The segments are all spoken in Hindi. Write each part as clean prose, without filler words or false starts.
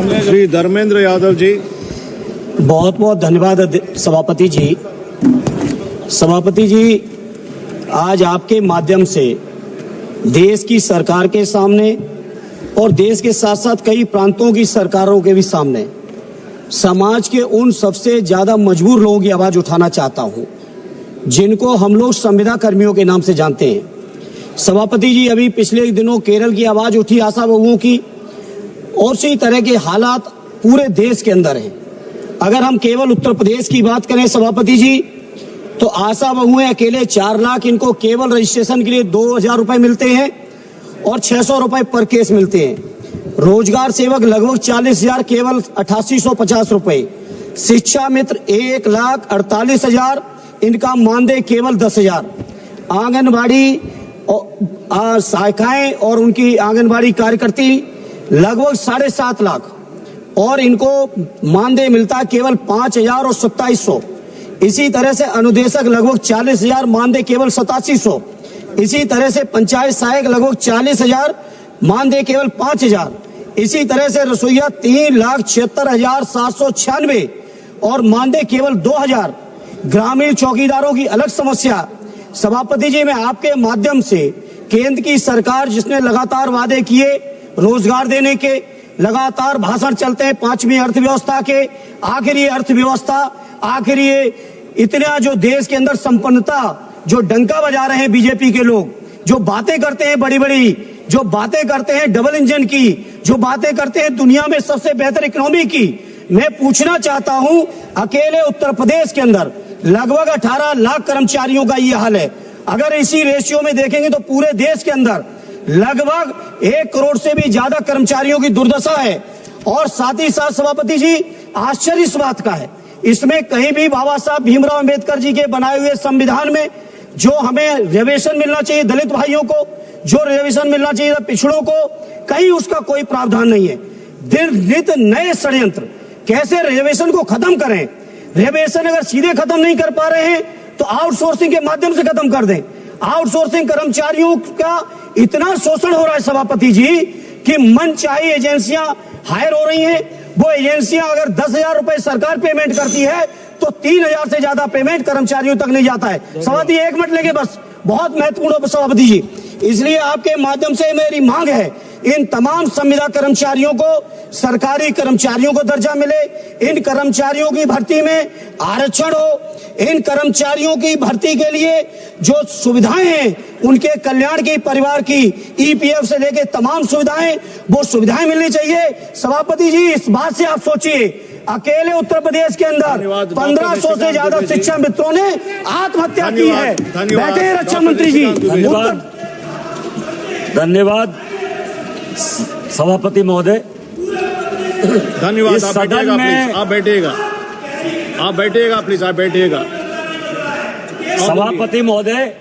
श्री धर्मेंद्र यादव जी। बहुत बहुत धन्यवाद सभापति जी। सभापति जी, आज आपके माध्यम से देश की सरकार के सामने और देश के साथ साथ कई प्रांतों की सरकारों के भी सामने समाज के उन सबसे ज्यादा मजबूर लोगों की आवाज उठाना चाहता हूं, जिनको हम लोग संविदा कर्मियों के नाम से जानते हैं। सभापति जी, अभी पिछले दिनों केरल की आवाज उठी आशा बहुओं की, और इसी तरह के हालात पूरे देश के अंदर हैं। अगर हम केवल उत्तर प्रदेश की बात करें सभापति जी, तो आशा बहुएं अकेले 4 लाख इनको केवल रजिस्ट्रेशन के लिए 2000 रुपए मिलते हैं और 600 रुपए पर केस मिलते हैं। रोजगार सेवक लगभग 40,000 केवल 8850 रुपए। शिक्षा मित्र 1,48,000 इनका मानदेय केवल 10,000। आंगनबाड़ी सहायिकाएं और उनकी आंगनबाड़ी कार्यकर्ती लगभग 7.5 लाख और इनको मानदेय मिलता है केवल 5,000 और 2700। इसी तरह से अनुदेशक लगभग 40,000, मानदेय केवल 8700। इसी तरह से पंचायत सहायक लगभग 40,000, मानदेय केवल 5,000। इसी तरह से रसोईया 3,76,796 और मानदेय केवल 2,000। ग्रामीण चौकीदारों की अलग समस्या। सभापति जी, मैं आपके माध्यम से केंद्र की सरकार जिसने लगातार वादे किए रोजगार देने के, लगातार भाषण चलते हैं 5वीं अर्थव्यवस्था के, आखिर ये अर्थव्यवस्था, आखिर ये इतना जो देश के अंदर संपन्नता, जो डंका बजा रहे हैं बीजेपी के लोग, जो बातें करते हैं बड़ी बड़ी, जो बातें करते हैं डबल इंजन की, जो बातें करते हैं दुनिया में सबसे बेहतर इकोनॉमी की। मैं पूछना चाहता हूं, अकेले उत्तर प्रदेश के अंदर लगभग 18 लाख कर्मचारियों का ये हाल है। अगर इसी रेशियो में देखेंगे तो पूरे देश के अंदर लगभग 1 करोड़ से भी ज्यादा कर्मचारियों की दुर्दशा है। और साथ ही साथ सभापति जी, आश्चर्य इस बात का है, इसमें कहीं भी बाबा साहब भीमराव अंबेडकर जी के बनाए हुए संविधान में जो हमें रिजर्वेशन मिलना चाहिए दलित भाइयों को, जो रिजर्वेशन मिलना चाहिए पिछड़ों को, कहीं उसका कोई प्रावधान नहीं है। दिन नित नए षड्यंत्र, कैसे रिजर्वेशन को खत्म करें। रिजर्वेशन अगर सीधे खत्म नहीं कर पा रहे हैं तो आउटसोर्सिंग के माध्यम से खत्म कर दें। आउटसोर्सिंग कर्मचारियों का इतना शोषण हो रहा है सभापति जी कि मन चाहे एजेंसियां हायर हो रही हैं। वो एजेंसियां अगर 10,000 रुपए सरकार पेमेंट करती है तो 3,000 से ज्यादा पेमेंट कर्मचारियों तक नहीं जाता है। सभापति 1 मिनट लेंगे बस, बहुत महत्वपूर्ण सभापति जी। इसलिए आपके माध्यम से मेरी मांग है, इन तमाम संविदा कर्मचारियों को सरकारी कर्मचारियों को दर्जा मिले, इन कर्मचारियों की भर्ती में आरक्षण हो, इन कर्मचारियों की भर्ती के लिए जो सुविधाएं हैं उनके कल्याण की, परिवार की, ईपीएफ से लेके तमाम सुविधाएं, वो सुविधाएं मिलनी चाहिए। सभापति जी, इस बात से आप सोचिए, अकेले उत्तर प्रदेश के अंदर 1500 से ज्यादा शिक्षा मित्रों ने आत्महत्या की है। बैठे रक्षा मंत्री जी। धन्यवाद सभापति महोदय। धन्यवाद। आप बैठिएगा प्लीज, आप बैठिएगा। सभापति महोदय,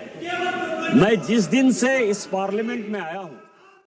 मैं जिस दिन से इस पार्लियामेंट में आया हूं